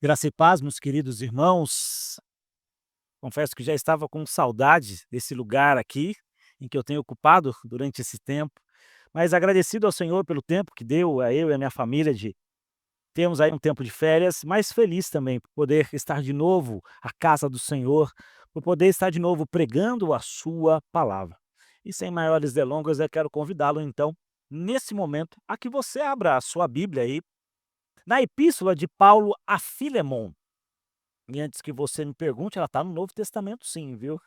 Graça e paz, meus queridos irmãos. Confesso que já estava com saudade desse lugar aqui, em que eu tenho ocupado durante esse tempo, mas agradecido ao Senhor pelo tempo que deu a eu e a minha família de termos aí um tempo de férias, mas feliz também por poder estar de novo à casa do Senhor, por poder estar de novo pregando a sua palavra. E sem maiores delongas, eu quero convidá-lo então, nesse momento, a que você abra a sua Bíblia aí, na Epístola de Paulo a Filemon. E antes que você me pergunte, ela está no Novo Testamento sim, viu.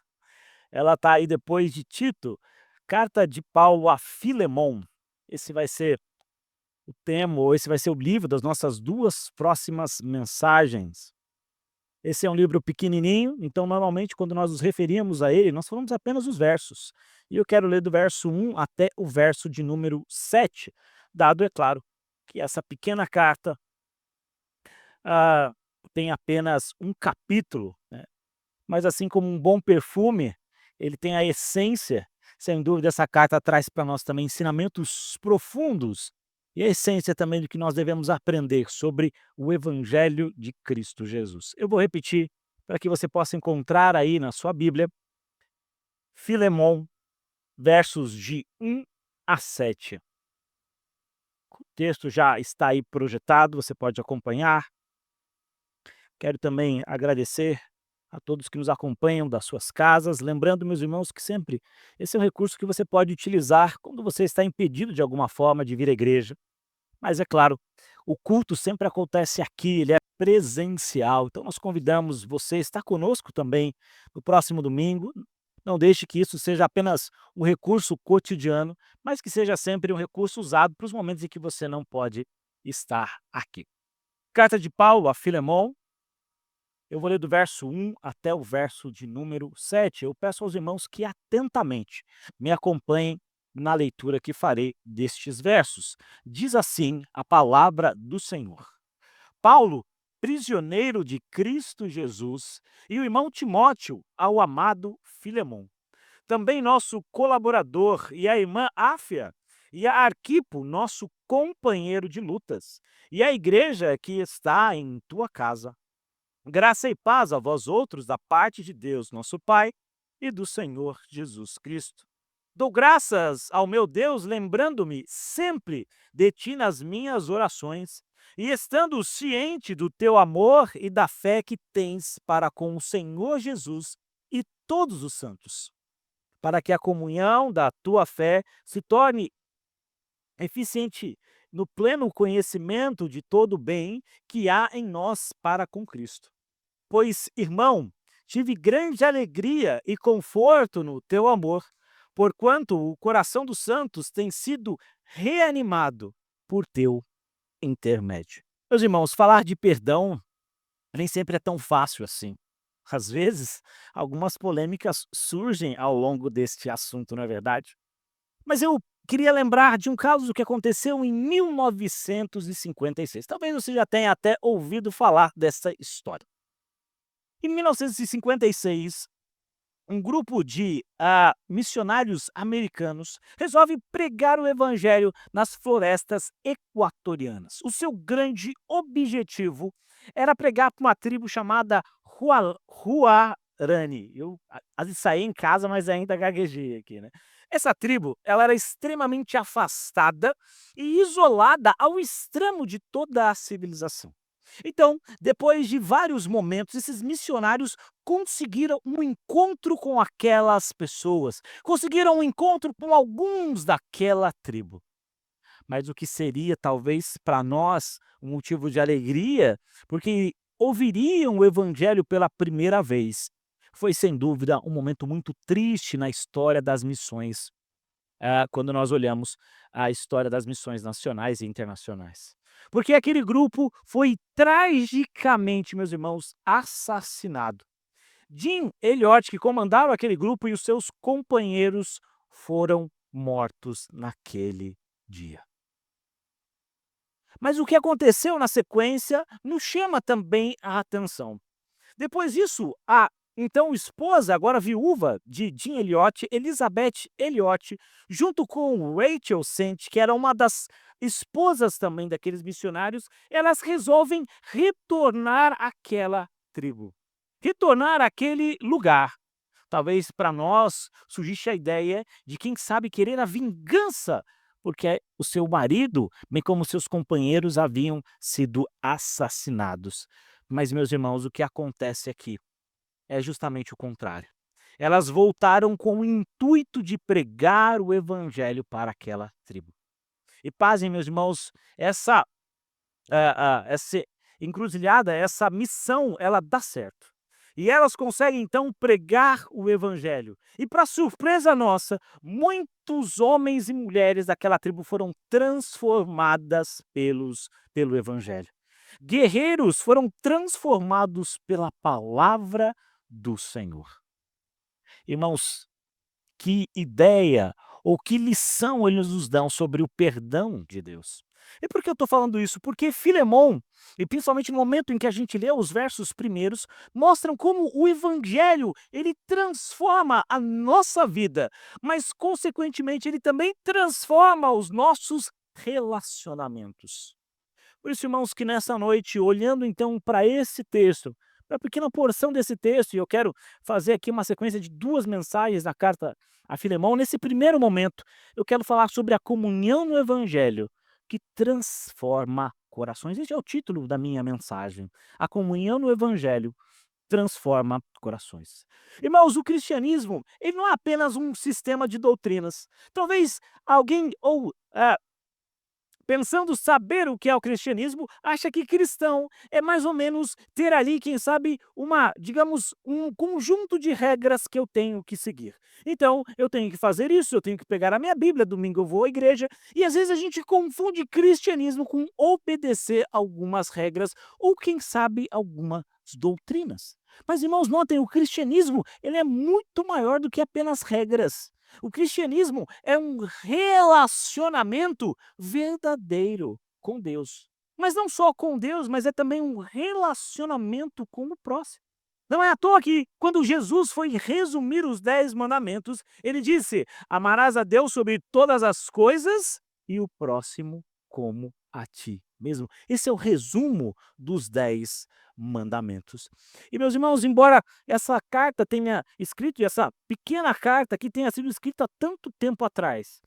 Ela está aí depois de Tito, carta de Paulo a Filemon. Esse vai ser o tema, ou esse vai ser o livro das nossas 2 próximas mensagens. Esse é um livro pequenininho, então normalmente quando nós nos referimos a ele, nós falamos apenas os versos. E eu quero ler do verso 1 até o verso de número 7, dado, é claro, que essa pequena carta, ah, tem apenas um capítulo, né. Mas assim como um bom perfume, ele tem a essência, sem dúvida essa carta traz para nós também ensinamentos profundos, e a essência também do que nós devemos aprender sobre o evangelho de Cristo Jesus. Eu vou repetir para que você possa encontrar aí na sua Bíblia, Filemon, versos de 1 a 7. O texto já está aí projetado, você pode acompanhar. Quero também agradecer a todos que nos acompanham das suas casas, lembrando, meus irmãos, que sempre esse é um recurso que você pode utilizar quando você está impedido de alguma forma de vir à igreja. Mas é claro, o culto sempre acontece aqui, ele é presencial, então nós convidamos você a estar conosco também no próximo domingo. Não deixe que isso seja apenas um recurso cotidiano, mas que seja sempre um recurso usado para os momentos em que você não pode estar aqui. Carta de Paulo a Filemon, eu vou ler do verso 1 até o verso de número 7. Eu peço aos irmãos que atentamente me acompanhem na leitura que farei destes versos. Diz assim a palavra do Senhor. Paulo, prisioneiro de Cristo Jesus, e o irmão Timóteo, ao amado Filemon. Também nosso colaborador, e a irmã Áfia, e a Arquipo, nosso companheiro de lutas, e a igreja que está em tua casa. Graça e paz a vós outros da parte de Deus, nosso Pai, e do Senhor Jesus Cristo. Dou graças ao meu Deus, lembrando-me sempre de ti nas minhas orações, e estando ciente do teu amor e da fé que tens para com o Senhor Jesus e todos os santos, para que a comunhão da tua fé se torne eficiente no pleno conhecimento de todo o bem que há em nós para com Cristo. Pois, irmão, tive grande alegria e conforto no teu amor, porquanto o coração dos santos tem sido reanimado por teu intermédio. Meus irmãos, falar de perdão nem sempre é tão fácil assim. Às vezes, algumas polêmicas surgem ao longo deste assunto, não é verdade? Mas eu queria lembrar de um caso que aconteceu em 1956. Talvez você já tenha até ouvido falar dessa história. Em 1956, um grupo de missionários americanos resolve pregar o evangelho nas florestas equatorianas. O seu grande objetivo era pregar para uma tribo chamada Huarani. Eu saí em casa, mas ainda gaguejei aqui, né? Essa tribo, ela era extremamente afastada e isolada ao extremo de toda a civilização. Então, depois de vários momentos, esses missionários conseguiram um encontro com aquelas pessoas, conseguiram um encontro com alguns daquela tribo. Mas o que seria talvez para nós um motivo de alegria, porque ouviriam o evangelho pela primeira vez, foi sem dúvida um momento muito triste na história das missões, quando nós olhamos a história das missões nacionais e internacionais. Porque aquele grupo foi tragicamente, meus irmãos, assassinado. Jim Elliot, que comandava aquele grupo, e os seus companheiros foram mortos naquele dia. Mas o que aconteceu na sequência nos chama também a atenção. Depois disso, então esposa, agora viúva de Jim Elliot, Elizabeth Elliot, junto com Rachel Sent, que era uma das esposas também daqueles missionários, elas resolvem retornar àquela tribo, retornar àquele lugar. Talvez para nós surgisse a ideia de, quem sabe, querer a vingança, porque o seu marido, bem como seus companheiros, haviam sido assassinados. Mas, meus irmãos, o que acontece aqui é justamente o contrário. Elas voltaram com o intuito de pregar o evangelho para aquela tribo. E pasmem, meus irmãos, essa encruzilhada, essa missão, ela dá certo. E elas conseguem então pregar o evangelho. E, para surpresa nossa, muitos homens e mulheres daquela tribo foram transformadas pelo evangelho. Guerreiros foram transformados pela palavra do Senhor. Irmãos, que ideia ou que lição eles nos dão sobre o perdão de Deus. E por que eu estou falando isso? Porque Filemon, e principalmente no momento em que a gente lê os versos primeiros, mostram como o evangelho, ele transforma a nossa vida, mas consequentemente ele também transforma os nossos relacionamentos. Por isso, irmãos, que nessa noite, olhando então para esse texto, para a pequena porção desse texto, e eu quero fazer aqui uma sequência de 2 mensagens na carta a Filemão. Nesse primeiro momento, eu quero falar sobre a comunhão no evangelho, que transforma corações. Esse é o título da minha mensagem. A comunhão no evangelho transforma corações. Irmãos, o cristianismo, ele não é apenas um sistema de doutrinas. Talvez alguém pensando saber o que é o cristianismo, acha que cristão é mais ou menos ter ali, quem sabe, digamos, um conjunto de regras que eu tenho que seguir. Então, eu tenho que fazer isso, eu tenho que pegar a minha Bíblia, domingo eu vou à igreja, e às vezes a gente confunde cristianismo com obedecer algumas regras ou, quem sabe, algumas doutrinas. Mas, irmãos, notem, o cristianismo, ele é muito maior do que apenas regras. O cristianismo é um relacionamento verdadeiro com Deus. Mas não só com Deus, mas é também um relacionamento com o próximo. Não é à toa que, quando Jesus foi resumir os 10 mandamentos, ele disse: amarás a Deus sobre todas as coisas e o próximo como a ti mesmo. Esse é o resumo dos 10 mandamentos. E, meus irmãos, embora essa carta tenha escrito, e essa pequena carta que tenha sido escrita há tanto tempo atrás,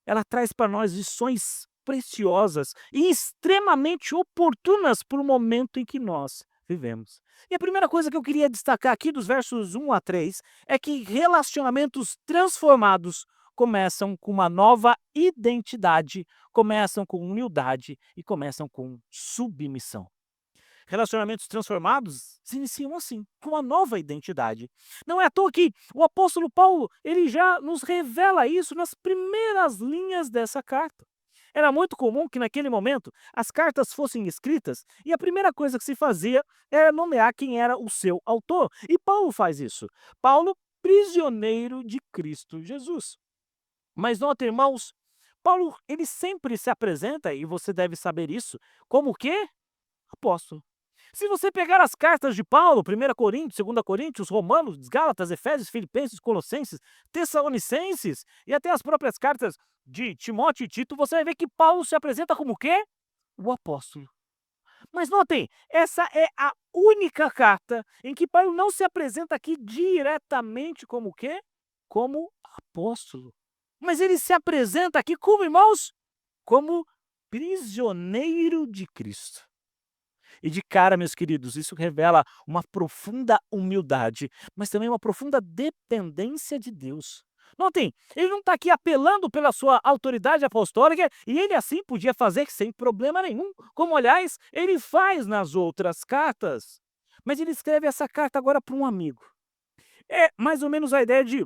ela traz para nós lições preciosas e extremamente oportunas para o momento em que nós vivemos. E a primeira coisa que eu queria destacar aqui dos versos 1 a 3 é que relacionamentos transformados começam com uma nova identidade, começam com humildade e começam com submissão. Relacionamentos transformados se iniciam assim, com uma nova identidade. Não é à toa que o apóstolo Paulo, ele já nos revela isso nas primeiras linhas dessa carta. Era muito comum que naquele momento as cartas fossem escritas e a primeira coisa que se fazia era nomear quem era o seu autor. E Paulo faz isso. Paulo, prisioneiro de Cristo Jesus. Mas nota, irmãos, Paulo, ele sempre se apresenta, e você deve saber isso, como o quê? Apóstolo. Se você pegar as cartas de Paulo, 1 Coríntios, 2 Coríntios, Romanos, Gálatas, Efésios, Filipenses, Colossenses, Tessalonicenses e até as próprias cartas de Timóteo e Tito, você vai ver que Paulo se apresenta como o quê? O apóstolo. Mas notem, essa é a única carta em que Paulo não se apresenta aqui diretamente como o quê? Como apóstolo. Mas ele se apresenta aqui como, irmãos? Como prisioneiro de Cristo. E de cara, meus queridos, isso revela uma profunda humildade, mas também uma profunda dependência de Deus. Notem, ele não está aqui apelando pela sua autoridade apostólica, e ele assim podia fazer sem problema nenhum, como aliás ele faz nas outras cartas. Mas ele escreve essa carta agora para um amigo. É mais ou menos a ideia de: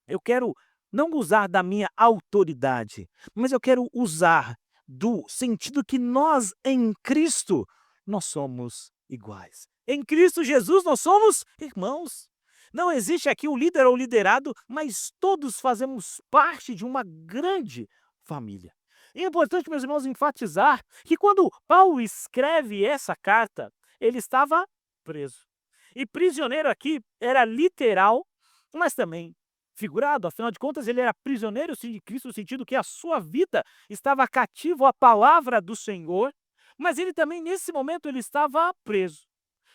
eu quero não usar da minha autoridade, mas eu quero usar do sentido que nós em Cristo nós somos iguais. Em Cristo Jesus nós somos irmãos. Não existe aqui o líder ou o liderado, mas todos fazemos parte de uma grande família. E é importante, meus irmãos, enfatizar que quando Paulo escreve essa carta, ele estava preso. E prisioneiro aqui era literal, mas também figurado. Afinal de contas, ele era prisioneiro sim, de Cristo, no sentido que a sua vida estava cativo à palavra do Senhor, mas ele também, nesse momento, ele estava preso.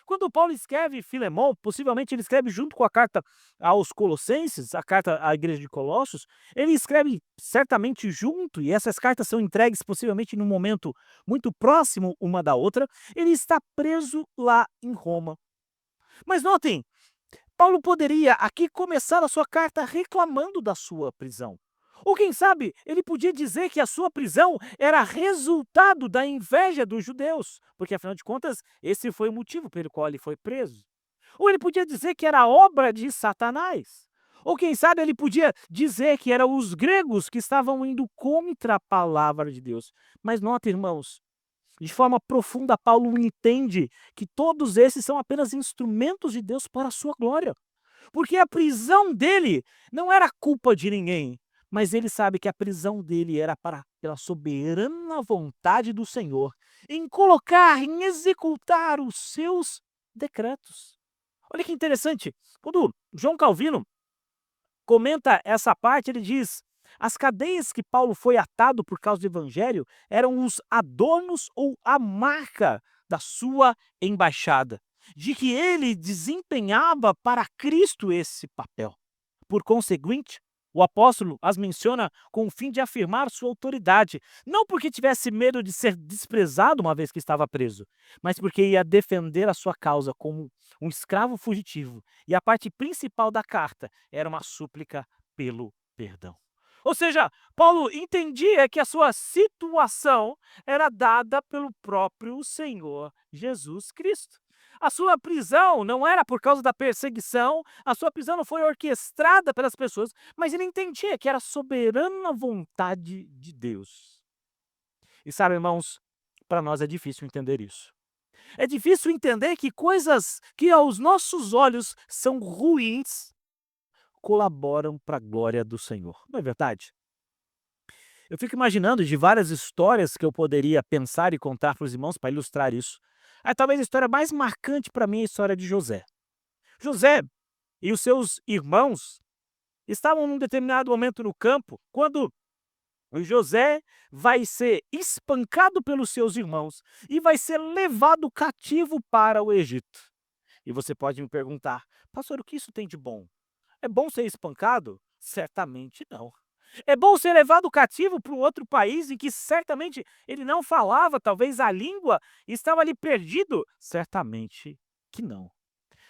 Quando Paulo escreve Filemão, possivelmente ele escreve junto com a carta aos Colossenses, a carta à igreja de Colossos, ele escreve certamente junto, e essas cartas são entregues possivelmente num momento muito próximo uma da outra. Ele está preso lá em Roma. Mas notem, Paulo poderia aqui começar a sua carta reclamando da sua prisão. Ou quem sabe, ele podia dizer que a sua prisão era resultado da inveja dos judeus, porque afinal de contas, esse foi o motivo pelo qual ele foi preso. Ou ele podia dizer que era obra de Satanás. Ou quem sabe ele podia dizer que eram os gregos que estavam indo contra a palavra de Deus. Mas nota, irmãos, de forma profunda, Paulo entende que todos esses são apenas instrumentos de Deus para a sua glória. Porque a prisão dele não era culpa de ninguém, mas ele sabe que a prisão dele era pela soberana vontade do Senhor, em colocar, em executar os seus decretos. Olha que interessante, quando João Calvino comenta essa parte, ele diz: as cadeias que Paulo foi atado por causa do evangelho eram os adornos ou a marca da sua embaixada, de que ele desempenhava para Cristo esse papel. Por conseguinte, o apóstolo as menciona com o fim de afirmar sua autoridade, não porque tivesse medo de ser desprezado uma vez que estava preso, mas porque ia defender a sua causa como um escravo fugitivo. E a parte principal da carta era uma súplica pelo perdão. Ou seja, Paulo entendia que a sua situação era dada pelo próprio Senhor Jesus Cristo. A sua prisão não era por causa da perseguição, a sua prisão não foi orquestrada pelas pessoas, mas ele entendia que era a soberana vontade de Deus. E sabe, irmãos, para nós é difícil entender isso. É difícil entender que coisas que aos nossos olhos são ruins colaboram para a glória do Senhor. Não é verdade? Eu fico imaginando de várias histórias que eu poderia pensar e contar para os irmãos para ilustrar isso. Talvez a história mais marcante para mim é a história de José. José e os seus irmãos estavam num determinado momento no campo, quando o José vai ser espancado pelos seus irmãos e vai ser levado cativo para o Egito. E você pode me perguntar: pastor, o que isso tem de bom? É bom ser espancado? Certamente não. É bom ser levado cativo para um outro país em que certamente ele não falava, talvez a língua, e estava ali perdido? Certamente que não.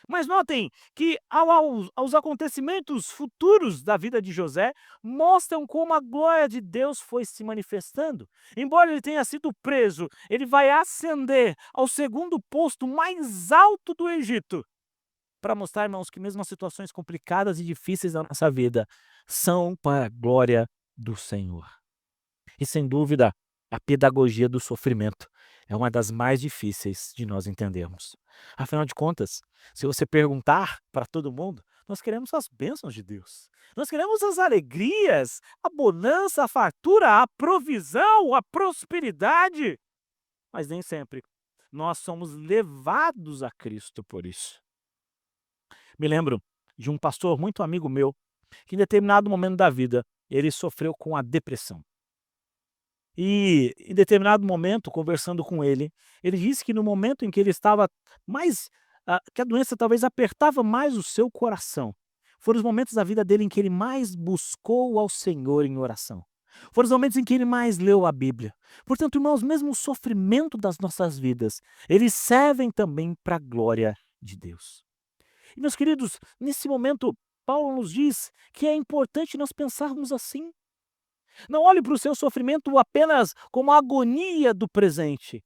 Mas notem que aos acontecimentos futuros da vida de José mostram como a glória de Deus foi se manifestando. Embora ele tenha sido preso, ele vai ascender ao segundo posto mais alto do Egito, para mostrar, irmãos, que mesmo as situações complicadas e difíceis da nossa vida são para a glória do Senhor. E sem dúvida, a pedagogia do sofrimento é uma das mais difíceis de nós entendermos. Afinal de contas, se você perguntar para todo mundo, nós queremos as bênçãos de Deus. Nós queremos as alegrias, a bonança, a fartura, a provisão, a prosperidade. Mas nem sempre nós somos levados a Cristo por isso. Me lembro de um pastor muito amigo meu, que em determinado momento da vida, ele sofreu com a depressão. E em determinado momento, conversando com ele disse que no momento em que ele estava mais que a doença talvez apertava mais o seu coração, foram os momentos da vida dele em que ele mais buscou ao Senhor em oração. Foram os momentos em que ele mais leu a Bíblia. Portanto, irmãos, mesmo o sofrimento das nossas vidas, eles servem também para a glória de Deus. E, meus queridos, nesse momento, Paulo nos diz que é importante nós pensarmos assim. Não olhe para o seu sofrimento apenas como a agonia do presente,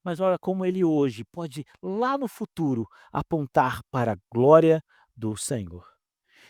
mas olha como ele hoje pode, lá no futuro, apontar para a glória do Senhor.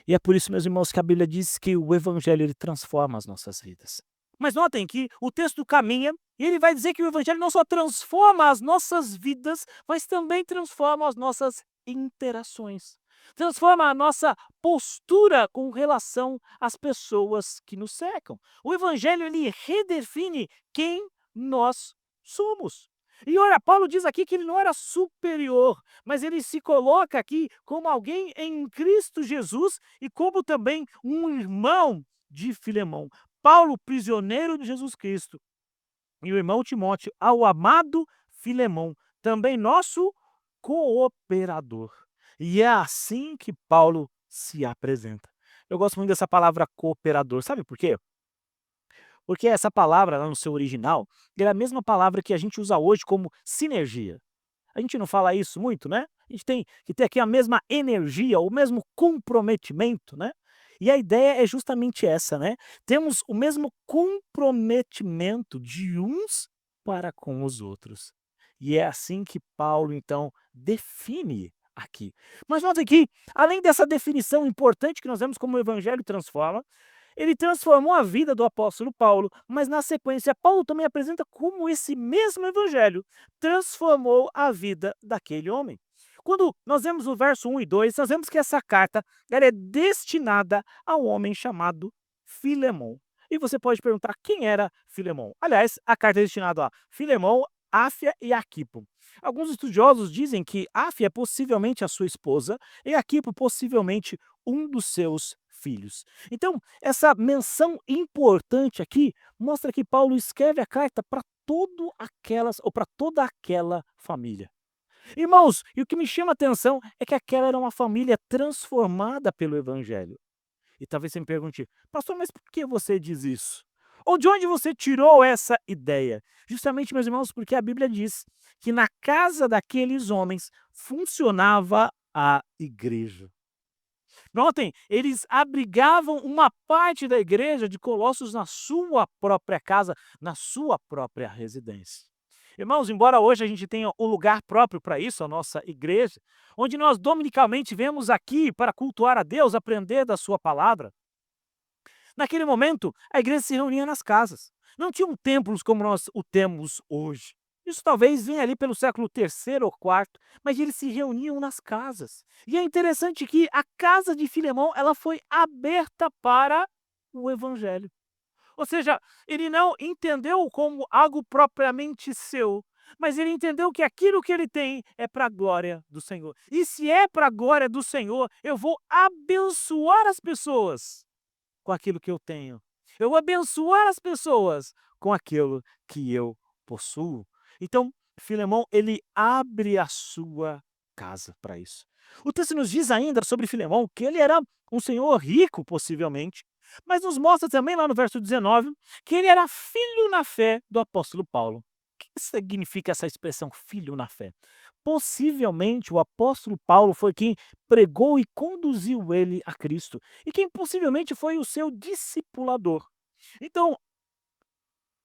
E é por isso, meus irmãos, que a Bíblia diz que o Evangelho ele transforma as nossas vidas. Mas notem que o texto caminha e ele vai dizer que o Evangelho não só transforma as nossas vidas, mas também transforma as nossas interações. Transforma a nossa postura com relação às pessoas que nos cercam. O Evangelho ele redefine quem nós somos. E olha, Paulo diz aqui que ele não era superior, mas ele se coloca aqui como alguém em Cristo Jesus e como também um irmão de Filemão. Paulo, prisioneiro de Jesus Cristo, e o irmão Timóteo, ao amado Filemão, também nosso cooperador. E é assim que Paulo se apresenta. Eu gosto muito dessa palavra cooperador, sabe por quê? Porque essa palavra, lá no seu original, é a mesma palavra que a gente usa hoje como sinergia. A gente não fala isso muito, né? A gente tem que ter aqui a mesma energia, o mesmo comprometimento, né? E a ideia é justamente essa, né? Temos o mesmo comprometimento de uns para com os outros. E é assim que Paulo, então, define aqui. Mas nota aqui, além dessa definição importante que nós vemos como o evangelho transforma, ele transformou a vida do apóstolo Paulo, mas na sequência, Paulo também apresenta como esse mesmo evangelho transformou a vida daquele homem. Quando nós vemos o verso 1 e 2, nós vemos que essa carta ela é destinada ao homem chamado Filemão. E você pode perguntar quem era Filemão. Aliás, a carta é destinada a Filemão, Áfia e Arquipo. Alguns estudiosos dizem que Áfia é possivelmente a sua esposa e Arquipo possivelmente um dos seus filhos. Então, essa menção importante aqui mostra que Paulo escreve a carta para toda aquela família. Irmãos, e o que me chama a atenção é que aquela era uma família transformada pelo evangelho. E talvez você me pergunte: "Pastor, mas por que você diz isso? Ou de onde você tirou essa ideia?" Justamente, meus irmãos, porque a Bíblia diz que na casa daqueles homens funcionava a igreja. Notem, eles abrigavam uma parte da igreja de Colossos na sua própria casa, na sua própria residência. Irmãos, embora hoje a gente tenha um lugar próprio para isso, a nossa igreja, onde nós dominicalmente vemos aqui para cultuar a Deus, aprender da sua palavra, naquele momento a igreja se reunia nas casas. Não tinham templos como nós o temos hoje. Isso talvez venha ali pelo século terceiro ou quarto, mas eles se reuniam nas casas. E é interessante que a casa de Filemão ela foi aberta para o evangelho. Ou seja, ele não entendeu como algo propriamente seu, mas ele entendeu que aquilo que ele tem é para a glória do Senhor. E se é para a glória do Senhor, eu vou abençoar as pessoas com aquilo que eu tenho. Eu vou abençoar as pessoas com aquilo que eu possuo. Então, Filemão, ele abre a sua casa para isso. O texto nos diz ainda sobre Filemão que ele era um senhor rico, possivelmente, mas nos mostra também lá no verso 19 que ele era filho na fé do apóstolo Paulo. O que significa essa expressão filho na fé? Possivelmente o apóstolo Paulo foi quem pregou e conduziu ele a Cristo, e quem possivelmente foi o seu discipulador. Então,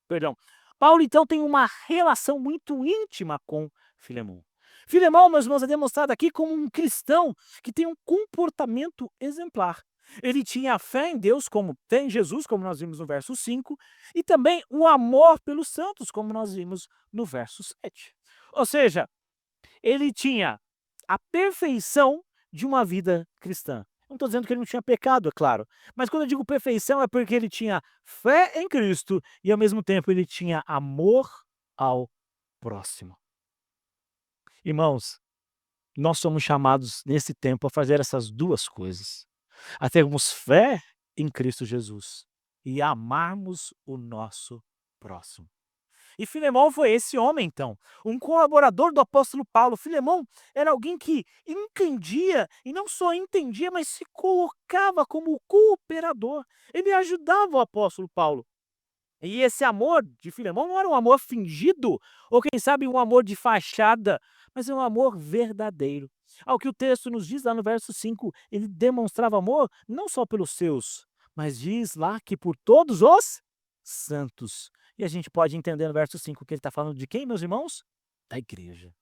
perdão, Paulo então tem uma relação muito íntima com Filemão. Filemão, meus irmãos, é demonstrado aqui como um cristão que tem um comportamento exemplar. Ele tinha fé em Deus, como tem Jesus, como nós vimos no verso 5, e também o amor pelos santos, como nós vimos no verso 7. Ou seja, ele tinha a perfeição de uma vida cristã. Não estou dizendo que ele não tinha pecado, é claro, mas quando eu digo perfeição é porque ele tinha fé em Cristo e ao mesmo tempo ele tinha amor ao próximo. Irmãos, nós somos chamados nesse tempo a fazer essas duas coisas, a termos fé em Cristo Jesus e amarmos o nosso próximo. E Filemão foi esse homem, então, um colaborador do apóstolo Paulo. Filemão era alguém que entendia, e não só entendia, mas se colocava como cooperador. Ele ajudava o apóstolo Paulo. E esse amor de Filemão não era um amor fingido, ou quem sabe um amor de fachada, mas é um amor verdadeiro. Ao que o texto nos diz lá no verso 5, ele demonstrava amor não só pelos seus, mas diz lá que por todos os santos. E a gente pode entender no verso 5 que ele está falando de quem, meus irmãos? Da igreja.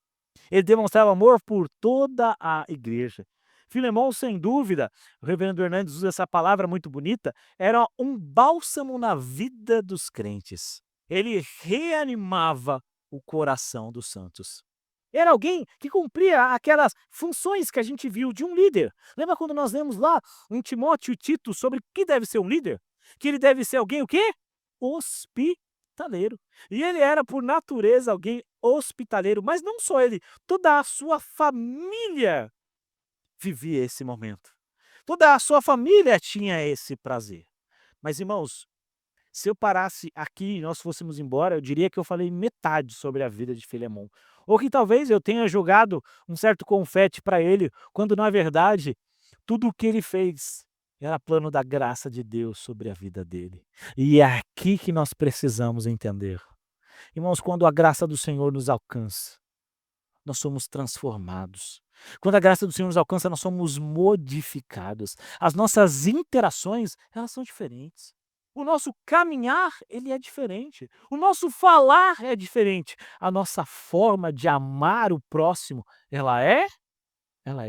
Ele demonstrava amor por toda a igreja. Filemão, sem dúvida, o reverendo Hernandes usa essa palavra muito bonita, era um bálsamo na vida dos crentes. Ele reanimava o coração dos santos. Era alguém que cumpria aquelas funções que a gente viu de um líder. Lembra quando nós lemos lá em Timóteo e Tito sobre o que deve ser um líder? Que ele deve ser alguém o quê? Hospitaleiro. hospitaleiro. E ele era, por natureza, alguém hospitaleiro, mas não só ele, toda a sua família vivia esse momento. Toda a sua família tinha esse prazer. Mas, irmãos, se eu parasse aqui e nós fôssemos embora, eu diria que eu falei metade sobre a vida de Filemon. Ou que talvez eu tenha jogado um certo confete para ele, quando na verdade tudo o que ele fez era plano da graça de Deus sobre a vida dele. E é aqui que nós precisamos entender. Irmãos, quando a graça do Senhor nos alcança, nós somos transformados. Quando a graça do Senhor nos alcança, nós somos modificados. As nossas interações, elas são diferentes. O nosso caminhar, ele é diferente. O nosso falar é diferente. A nossa forma de amar o próximo, ela é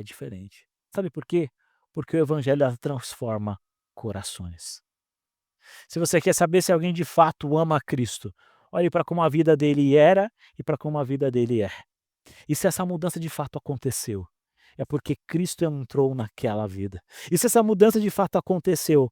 diferente. Sabe por quê? Porque o evangelho ela transforma corações. Se você quer saber se alguém de fato ama a Cristo, olhe para como a vida dele era e para como a vida dele é. E se essa mudança de fato aconteceu, é porque Cristo entrou naquela vida. E se essa mudança de fato aconteceu,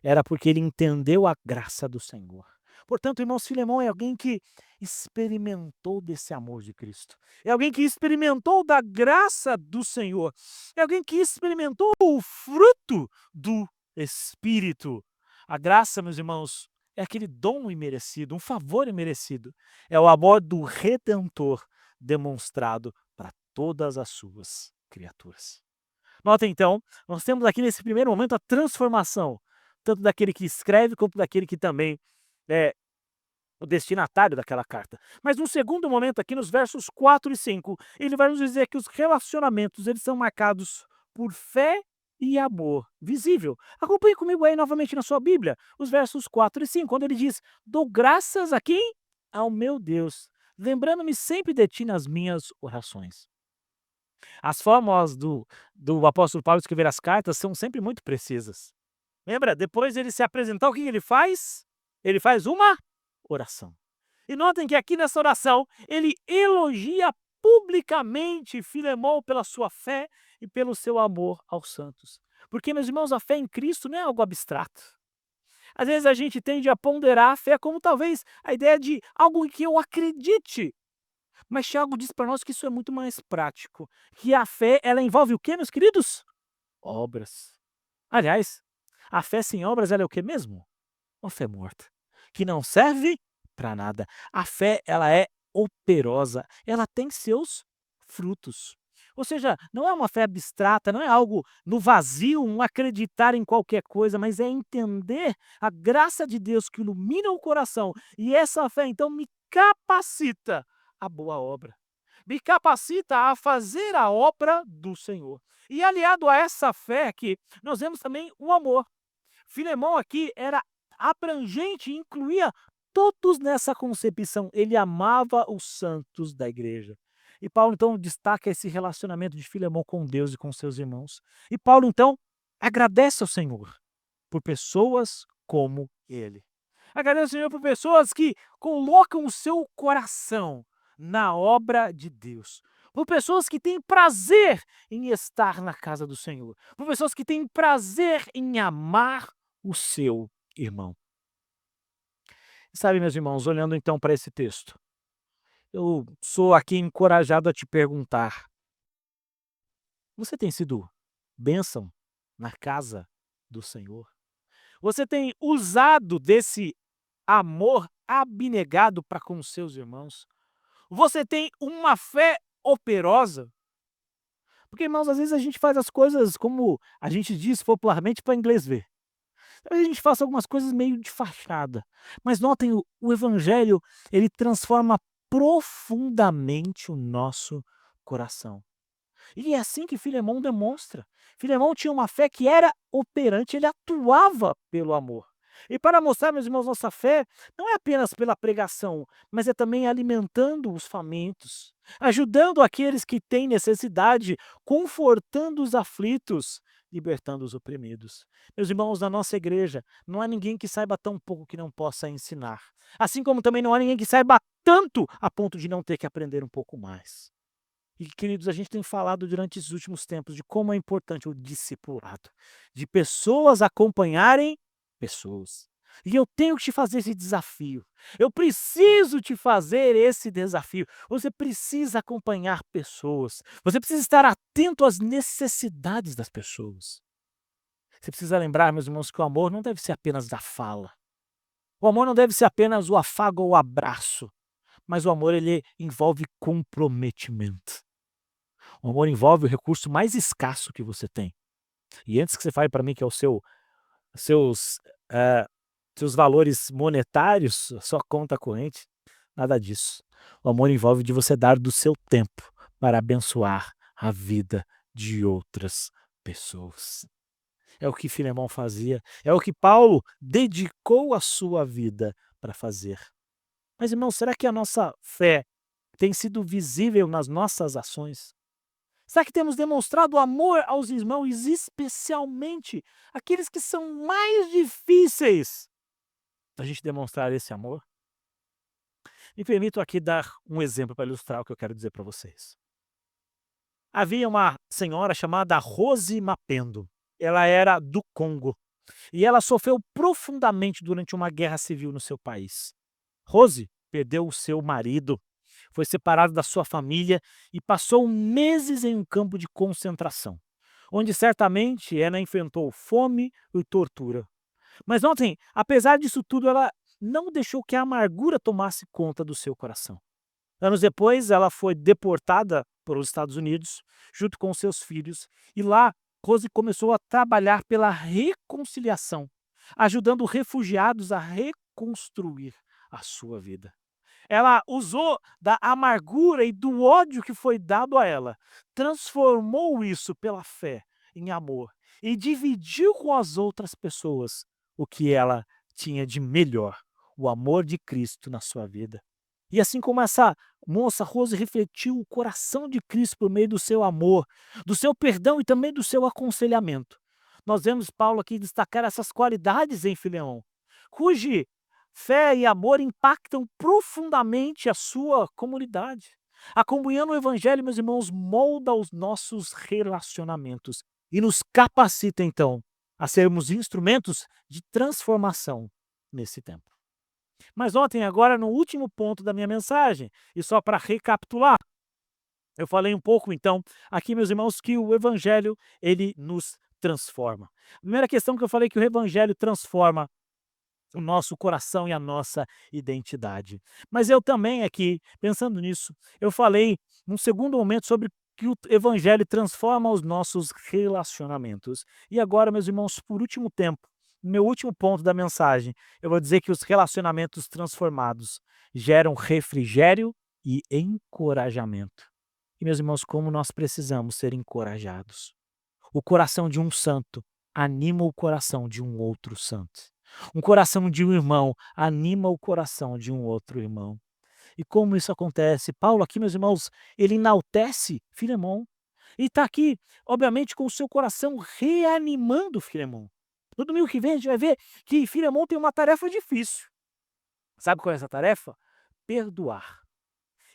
era porque ele entendeu a graça do Senhor. Portanto, irmãos, Filemão é alguém que experimentou desse amor de Cristo. É alguém que experimentou da graça do Senhor. É alguém que experimentou o fruto do Espírito. A graça, meus irmãos, é aquele dom imerecido, um favor imerecido. É o amor do Redentor demonstrado para todas as suas criaturas. Nota então, nós temos aqui nesse primeiro momento a transformação, tanto daquele que escreve quanto daquele que também é o destinatário daquela carta. Mas no segundo momento aqui nos versos 4 e 5, ele vai nos dizer que os relacionamentos eles são marcados por fé e amor visível. Acompanhe comigo aí novamente na sua Bíblia, os versos 4 e 5, quando ele diz: "Dou graças a quem? Ao meu Deus, lembrando-me sempre de ti nas minhas orações." As formas do apóstolo Paulo escrever as cartas são sempre muito precisas. Lembra? Depois de ele se apresentar, o que ele faz? Ele faz uma oração. E notem que aqui nessa oração, ele elogia publicamente Filemão pela sua fé e pelo seu amor aos santos. Porque, meus irmãos, a fé em Cristo não é algo abstrato. Às vezes a gente tende a ponderar a fé como talvez a ideia de algo em que eu acredite. Mas Tiago diz para nós que isso é muito mais prático, que a fé ela envolve o quê, meus queridos? Obras. Aliás, a fé sem obras ela é o quê mesmo? Uma fé morta, que não serve para nada. A fé ela é operosa, ela tem seus frutos. Ou seja, não é uma fé abstrata, não é algo no vazio, um acreditar em qualquer coisa, mas é entender a graça de Deus que ilumina o coração. E essa fé então me capacita a boa obra. Me capacita a fazer a obra do Senhor. E aliado a essa fé aqui, nós vemos também o amor. Filemão aqui era abrangente e incluía todos nessa concepção. Ele amava os santos da igreja. E Paulo, então, destaca esse relacionamento de Filemão com Deus e com seus irmãos. E Paulo, então, agradece ao Senhor por pessoas como ele. Agradece ao Senhor por pessoas que colocam o seu coração na obra de Deus. Por pessoas que têm prazer em estar na casa do Senhor. Por pessoas que têm prazer em amar o seu irmão. Sabe, meus irmãos, olhando então para esse texto, eu sou aqui encorajado a te perguntar: você tem sido bênção na casa do Senhor? Você tem usado desse amor abnegado para com os seus irmãos? Você tem uma fé operosa? Porque, irmãos, às vezes a gente faz as coisas como a gente diz popularmente para inglês ver. Talvez a gente faça algumas coisas meio de fachada, mas notem o evangelho, ele transforma profundamente o nosso coração. E é assim que Filemão demonstra. Filemão tinha uma fé que era operante, ele atuava pelo amor. E para mostrar, meus irmãos, nossa fé, não é apenas pela pregação, mas é também alimentando os famintos, ajudando aqueles que têm necessidade, confortando os aflitos, libertando os oprimidos. Meus irmãos, na nossa igreja, não há ninguém que saiba tão pouco que não possa ensinar. Assim como também não há ninguém que saiba tanto a ponto de não ter que aprender um pouco mais. E, queridos, a gente tem falado durante esses últimos tempos de como é importante o discipulado, de pessoas acompanharem pessoas. E eu tenho que te fazer esse desafio. Eu preciso te fazer esse desafio. Você precisa acompanhar pessoas. Você precisa estar atento às necessidades das pessoas. Você precisa lembrar, meus irmãos, que o amor não deve ser apenas da fala. O amor não deve ser apenas o afago ou o abraço, mas o amor ele envolve comprometimento. O amor envolve o recurso mais escasso que você tem. E antes que você fale para mim que é o seus, eh, seus valores monetários, a sua conta corrente, nada disso. O amor envolve de você dar do seu tempo para abençoar a vida de outras pessoas. É o que Filemão fazia, é o que Paulo dedicou a sua vida para fazer. Mas, irmão, será que a nossa fé tem sido visível nas nossas ações? Será que temos demonstrado amor aos irmãos, especialmente aqueles que são mais difíceis da gente demonstrar esse amor? Me permito aqui dar um exemplo para ilustrar o que eu quero dizer para vocês. Havia uma senhora chamada Rose Mapendo. Ela era do Congo e ela sofreu profundamente durante uma guerra civil no seu país. Rose perdeu o seu marido, foi separado da sua família e passou meses em um campo de concentração, onde certamente ela enfrentou fome e tortura. Mas notem, apesar disso tudo, ela não deixou que a amargura tomasse conta do seu coração. Anos depois, ela foi deportada para os Estados Unidos, junto com seus filhos, e lá Rose começou a trabalhar pela reconciliação, ajudando refugiados a reconstruir a sua vida. Ela usou da amargura e do ódio que foi dado a ela, transformou isso pela fé em amor e dividiu com as outras pessoas o que ela tinha de melhor, o amor de Cristo na sua vida. E assim como essa moça, Rose refletiu o coração de Cristo por meio do seu amor, do seu perdão e também do seu aconselhamento. Nós vemos Paulo aqui destacar essas qualidades em Filemão, cuja fé e amor impactam profundamente a sua comunidade. A comunhão no Evangelho, meus irmãos, molda os nossos relacionamentos e nos capacita, então, a sermos instrumentos de transformação nesse tempo. Mas ontem, agora no último ponto da minha mensagem, e só para recapitular, eu falei um pouco, então, aqui, meus irmãos, que o Evangelho, ele nos transforma. A primeira questão que eu falei que o Evangelho transforma o nosso coração e a nossa identidade. Mas eu também aqui, pensando nisso, eu falei num segundo momento sobre que o evangelho transforma os nossos relacionamentos. E agora, meus irmãos, por último tempo, no meu último ponto da mensagem, eu vou dizer que os relacionamentos transformados geram refrigério e encorajamento. E, meus irmãos, como nós precisamos ser encorajados. O coração de um santo anima o coração de um outro santo. Um coração de um irmão anima o coração de um outro irmão. E como isso acontece? Paulo aqui, meus irmãos, ele enaltece Filemão e está aqui, obviamente, com o seu coração reanimando Filemão. No domingo que vem a gente vai ver que Filemão tem uma tarefa difícil. Sabe qual é essa tarefa? Perdoar.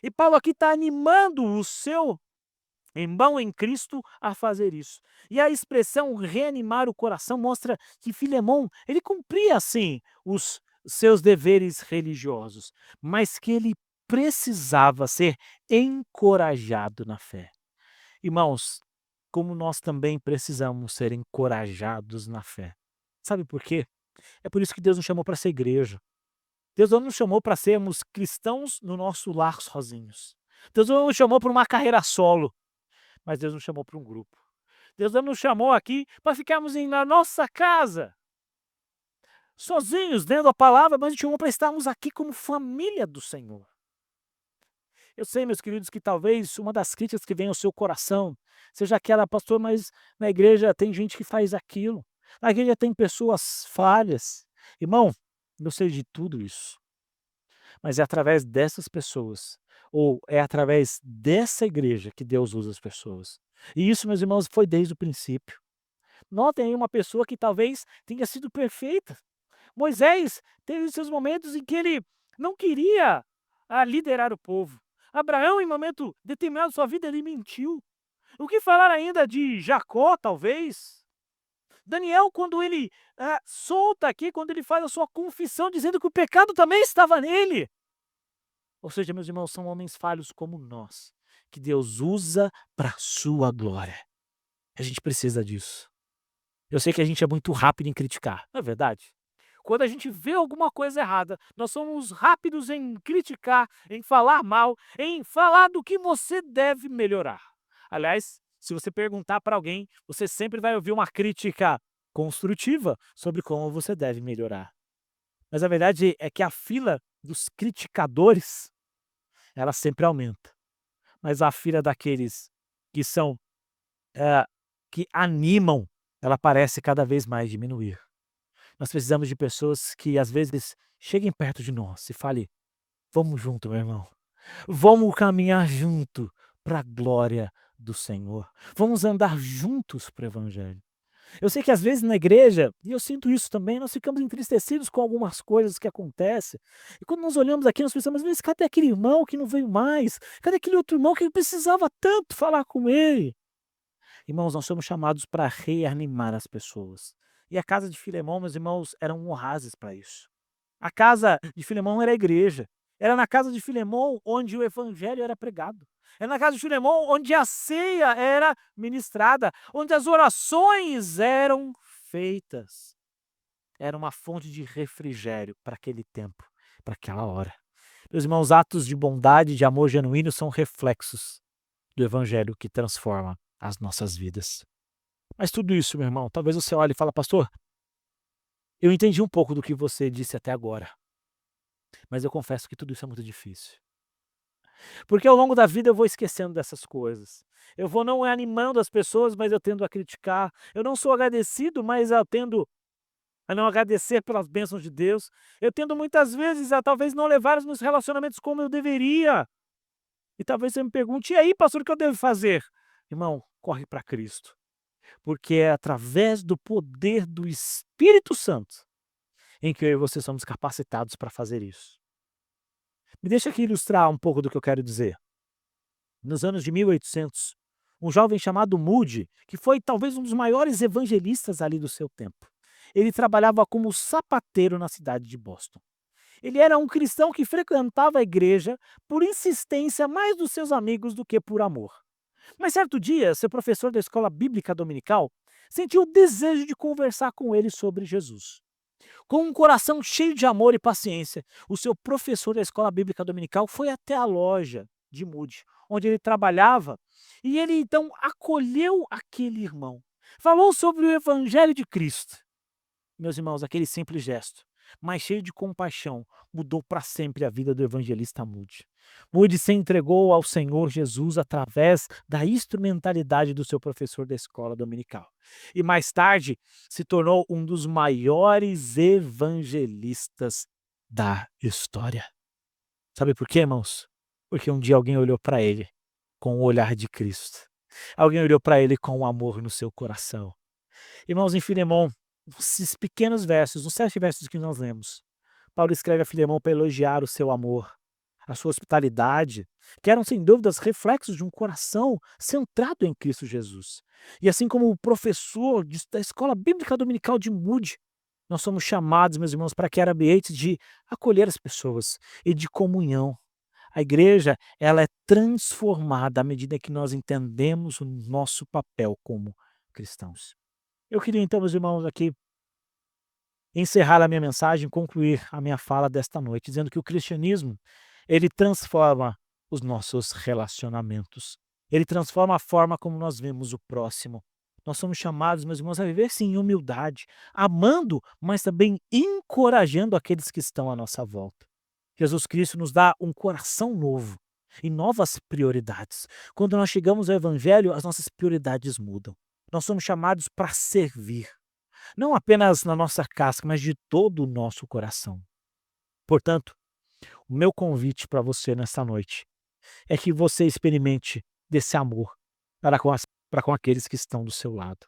E Paulo aqui está animando o seu irmão em Cristo a fazer isso. E a expressão reanimar o coração mostra que Filemão, ele cumpria sim os seus deveres religiosos, mas que ele precisava ser encorajado na fé. Irmãos, como nós também precisamos ser encorajados na fé. Sabe por quê? É por isso que Deus nos chamou para ser igreja. Deus não nos chamou para sermos cristãos no nosso lar sozinhos. Deus não nos chamou para uma carreira solo. Mas Deus nos chamou para um grupo. Deus não nos chamou aqui para ficarmos na nossa casa, sozinhos, lendo a palavra, mas nos chamou para estarmos aqui como família do Senhor. Eu sei, meus queridos, que talvez uma das críticas que vem ao seu coração seja aquela, pastor, mas na igreja tem gente que faz aquilo, na igreja tem pessoas falhas. Irmão, eu sei de tudo isso, mas é através dessas pessoas, ou é através dessa igreja que Deus usa as pessoas. E isso, meus irmãos, foi desde o princípio. Notem aí uma pessoa que talvez tenha sido perfeita. Moisés teve seus momentos em que ele não queria liderar o povo. Abraão, em momento determinado da sua vida, ele mentiu. O que falar ainda de Jacó, talvez? Daniel, quando ele solta aqui, quando ele faz a sua confissão dizendo que o pecado também estava nele. Ou seja, meus irmãos, são homens falhos como nós, que Deus usa para a sua glória. A gente precisa disso. Eu sei que a gente é muito rápido em criticar, não é verdade? Quando a gente vê alguma coisa errada, nós somos rápidos em criticar, em falar mal, em falar do que você deve melhorar. Aliás, se você perguntar para alguém, você sempre vai ouvir uma crítica construtiva sobre como você deve melhorar. Mas a verdade é que a fila dos criticadores, ela sempre aumenta. Mas a fila daqueles que são, eh, que animam, ela parece cada vez mais diminuir. Nós precisamos de pessoas que às vezes cheguem perto de nós e fale: "Vamos junto, meu irmão. Vamos caminhar junto para a glória do Senhor. Vamos andar juntos para o evangelho". Eu sei que às vezes na igreja, e eu sinto isso também, nós ficamos entristecidos com algumas coisas que acontecem. E quando nós olhamos aqui, nós pensamos: "Mas cadê aquele irmão que não veio mais? Cadê aquele outro irmão que precisava tanto falar com ele?". Irmãos, nós somos chamados para reanimar as pessoas. E a casa de Filemão, meus irmãos, eram um oásis para isso. A casa de Filemão era a igreja. Era na casa de Filemão onde o evangelho era pregado. Era na casa de Filemão onde a ceia era ministrada, onde as orações eram feitas. Era uma fonte de refrigério para aquele tempo, para aquela hora. Meus irmãos, atos de bondade e de amor genuíno são reflexos do evangelho que transforma as nossas vidas. Mas tudo isso, meu irmão, talvez você olhe e fale: "Pastor, eu entendi um pouco do que você disse até agora, mas eu confesso que tudo isso é muito difícil". Porque ao longo da vida eu vou esquecendo dessas coisas. Eu vou não animando as pessoas, mas eu tendo a criticar. Eu não sou agradecido, mas eu tendo a não agradecer pelas bênçãos de Deus. Eu tendo muitas vezes a talvez não levar os meus relacionamentos como eu deveria. E talvez você me pergunte: "E aí, pastor, o que eu devo fazer?". Irmão, corre para Cristo, porque é através do poder do Espírito Santo em que eu e você somos capacitados para fazer isso. Me deixa aqui ilustrar um pouco do que eu quero dizer. Nos anos de 1800, um jovem chamado Moody, que foi talvez um dos maiores evangelistas ali do seu tempo. Ele trabalhava como sapateiro na cidade de Boston. Ele era um cristão que frequentava a igreja por insistência mais dos seus amigos do que por amor. Mas certo dia, seu professor da escola bíblica dominical sentiu o desejo de conversar com ele sobre Jesus. Com um coração cheio de amor e paciência, o seu professor da escola bíblica dominical foi até a loja de Moody, onde ele trabalhava, e ele então acolheu aquele irmão. Falou sobre o evangelho de Cristo. Meus irmãos, aquele simples gesto, mas cheio de compaixão, mudou para sempre a vida do evangelista Moody. Moody se entregou ao Senhor Jesus através da instrumentalidade do seu professor da escola dominical. E mais tarde se tornou um dos maiores evangelistas da história. Sabe por quê, irmãos? Porque um dia alguém olhou para ele com o olhar de Cristo. Alguém olhou para ele com o amor no seu coração. Irmãos, em Filemão, esses pequenos versos, os 7 versos que nós lemos, Paulo escreve a Filemão para elogiar o seu amor, a sua hospitalidade, que eram sem dúvidas reflexos de um coração centrado em Cristo Jesus. E assim como o professor da escola bíblica dominical de Moody, nós somos chamados, meus irmãos, para que era ambiente de acolher as pessoas e de comunhão. A igreja, ela é transformada à medida que nós entendemos o nosso papel como cristãos. Eu queria então, meus irmãos, aqui encerrar a minha mensagem, concluir a minha fala desta noite, dizendo que o cristianismo, ele transforma os nossos relacionamentos. Ele transforma a forma como nós vemos o próximo. Nós somos chamados, meus irmãos, a viver sim em humildade, amando, mas também encorajando aqueles que estão à nossa volta. Jesus Cristo nos dá um coração novo e novas prioridades. Quando nós chegamos ao Evangelho, as nossas prioridades mudam. Nós somos chamados para servir, não apenas na nossa casca, mas de todo o nosso coração. Portanto, o meu convite para você nesta noite é que você experimente desse amor para com aqueles que estão do seu lado.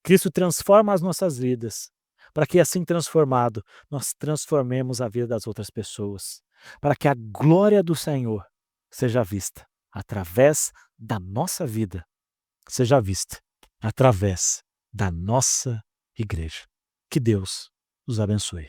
Cristo transforma as nossas vidas, para que assim transformado, nós transformemos a vida das outras pessoas, para que a glória do Senhor seja vista através da nossa vida, seja vista através da nossa igreja. Que Deus os abençoe.